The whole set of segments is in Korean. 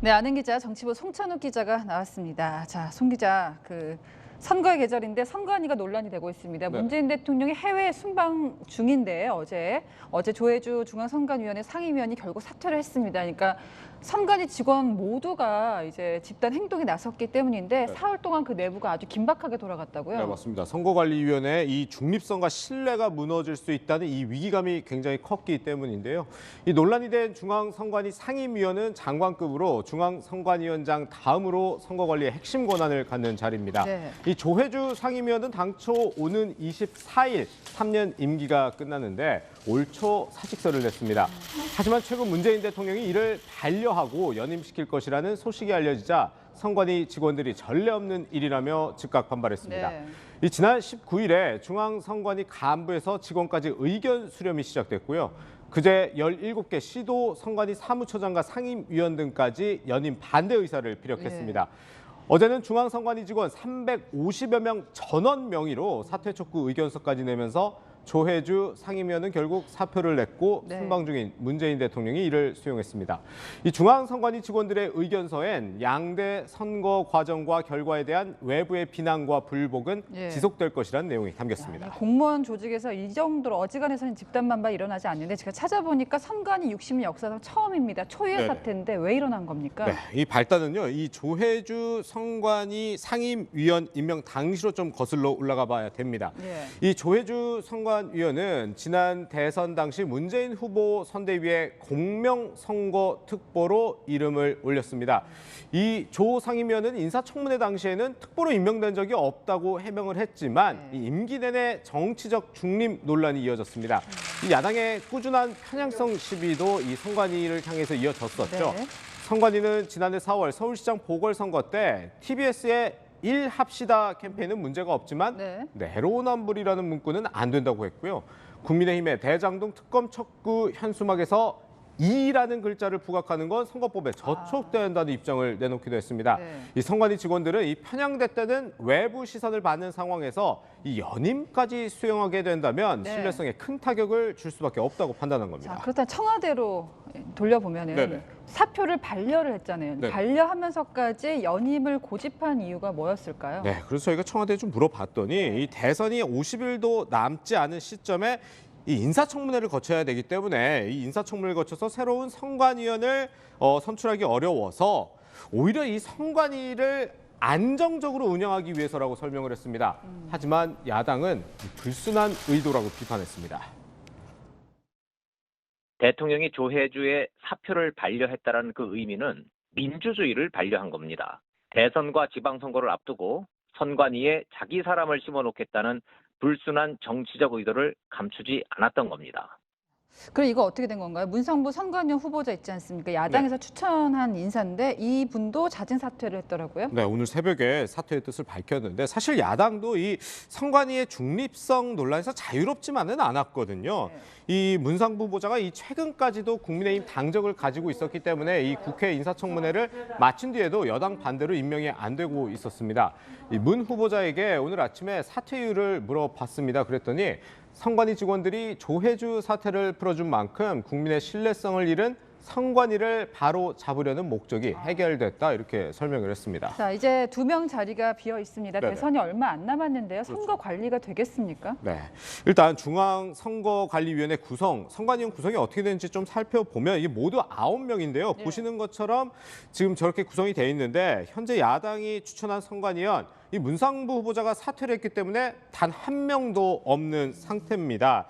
네, 아는 기자 정치부 송찬욱 기자가 나왔습니다. 자, 송 기자, 선거의 계절인데 선관위가 논란이 되고 있습니다. 네. 문재인 대통령이 해외 순방 중인데 어제 조혜주 중앙선관위원회 상임위원이 결국 사퇴를 했습니다. 그러니까 선관위 직원 모두가 이제 집단 행동에 나섰기 때문인데 네. 사흘 동안 그 내부가 아주 긴박하게 돌아갔다고요. 네, 맞습니다. 선거관리위원회 이 중립성과 신뢰가 무너질 수 있다는 이 위기감이 굉장히 컸기 때문인데요. 이 논란이 된 중앙선관위 상임위원은 장관급으로 중앙선관위원장 다음으로 선거관리의 핵심 권한을 갖는 자리입니다. 네. 이 조혜주 상임위원은 당초 오는 24일 3년 임기가 끝났는데 올 초 사직서를 냈습니다. 하지만 최근 문재인 대통령이 이를 반려하고 연임시킬 것이라는 소식이 알려지자 선관위 직원들이 전례 없는 일이라며 즉각 반발했습니다. 네. 이 지난 19일에 중앙선관위 간부에서 직원까지 의견 수렴이 시작됐고요. 그제 17개 시도 선관위 사무처장과 상임위원 등까지 연임 반대 의사를 피력했습니다. 어제는 중앙선관위 직원 350여 명 전원 명의로 사퇴 촉구 의견서까지 내면서 조혜주 상임위원은 결국 사표를 냈고 네. 순방 중인 문재인 대통령이 이를 수용했습니다. 이 중앙선관위 직원들의 의견서엔 양대 선거 과정과 결과에 대한 외부의 비난과 불복은 지속될 것이라는 내용이 담겼습니다. 공무원 조직에서 이 정도로 어지간해서는 집단 반발이 일어나지 않는데 제가 찾아보니까 선관위 60년 역사상 처음입니다. 초유의 사태인데 왜 일어난 겁니까? 네, 이 발단은요. 이 조혜주 선관위 상임위원 임명 당시로 좀 거슬러 올라가 봐야 됩니다. 이 조혜주 선관위원은 지난 대선 당시 문재인 후보 선대위에 공명선거특보로 이름을 올렸습니다. 이 조 상임위원은 인사청문회 당시에는 특보로 임명된 적이 없다고 해명을 했지만 이 임기 내내 정치적 중립 논란이 이어졌습니다. 이 야당의 꾸준한 편향성 시비도 이 선관위를 향해서 이어졌었죠. 선관위는 지난해 4월 서울시장 보궐선거 때 TBS의 일합시다 캠페인은 문제가 없지만 내로남불이라는 문구는 안 된다고 했고요. 국민의힘의 대장동 특검 촉구 현수막에서 이라는 글자를 부각하는 건 선거법에 저촉된다는 입장을 내놓기도 했습니다. 이 선관위 직원들은 이 편향됐다는 외부 시선을 받는 상황에서 이 연임까지 수용하게 된다면 신뢰성에 큰 타격을 줄 수밖에 없다고 판단한 겁니다. 자, 그렇다면 청와대로 돌려보면은 사표를 반려를 했잖아요. 반려하면서까지 연임을 고집한 이유가 뭐였을까요? 네, 그래서 저희가 청와대에 좀 물어봤더니 이 대선이 50일도 남지 않은 시점에 이 인사청문회를 거쳐야 되기 때문에 이 인사청문회를 거쳐서 새로운 선관위원을 선출하기 어려워서 오히려 이 선관위를 안정적으로 운영하기 위해서라고 설명을 했습니다. 하지만 야당은 불순한 의도라고 비판했습니다. 대통령이 조혜주의 사표를 반려했다는 그 의미는 민주주의를 반려한 겁니다. 대선과 지방선거를 앞두고 선관위에 자기 사람을 심어놓겠다는 불순한 정치적 의도를 감추지 않았던 겁니다. 그럼 이거 어떻게 된 건가요? 문성부 선관위원 후보자 있지 않습니까? 야당에서 추천한 인사인데 이분도 잦은 사퇴를 했더라고요. 네, 오늘 새벽에 사퇴의 뜻을 밝혔는데 사실 야당도 이 선관위의 중립성 논란에서 자유롭지만은 않았거든요. 이 문상부 후보자가 이 최근까지도 국민의힘 당적을 가지고 있었기 때문에 이 국회 인사청문회를 마친 뒤에도 여당 반대로 임명이 안 되고 있었습니다. 이 문 후보자에게 오늘 아침에 사퇴 이유를 물어봤습니다. 그랬더니 선관위 직원들이 조혜주 사태를 풀어준 만큼 국민의 신뢰성을 잃은 선관위를 바로 잡으려는 목적이 해결됐다 이렇게 설명을 했습니다. 자, 이제 2명 자리가 비어 있습니다. 대선이 얼마 안 남았는데요. 선거 관리가 되겠습니까? 네, 일단 중앙선거관리위원회 구성, 선관위원 구성이 어떻게 되는지 좀 살펴보면 이게 모두 9명인데요. 보시는 것처럼 지금 저렇게 구성이 돼 있는데 현재 야당이 추천한 선관위원 이 문상부 후보자가 사퇴를 했기 때문에 단 한 명도 없는 상태입니다.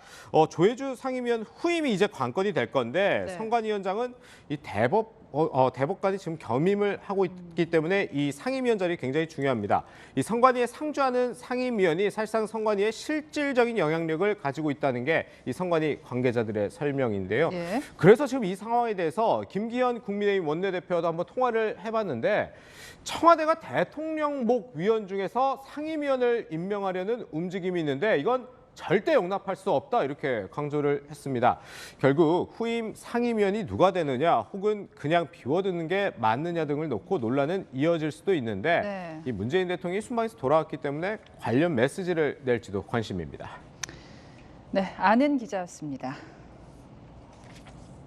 조혜주 상임위원 후임이 이제 관건이 될 건데 선관위원장은 이 대법관이 지금 겸임을 하고 있기 때문에 이 상임위원 자리 굉장히 중요합니다. 이 선관위에 상주하는 상임위원이 사실상 선관위에 실질적인 영향력을 가지고 있다는 게 이 선관위 관계자들의 설명인데요. 그래서 지금 이 상황에 대해서 김기현 국민의힘 원내대표도 한번 통화를 해봤는데 청와대가 대통령목 위원 중에서 상임위원을 임명하려는 움직임이 있는데 이건 절대 용납할 수 없다 이렇게 강조를 했습니다. 결국 후임 상임위원이 누가 되느냐 혹은 그냥 비워두는 게 맞느냐 등을 놓고 논란은 이어질 수도 있는데 이 문재인 대통령이 순방에서 돌아왔기 때문에 관련 메시지를 낼지도 관심입니다. 네, 아는 기자였습니다.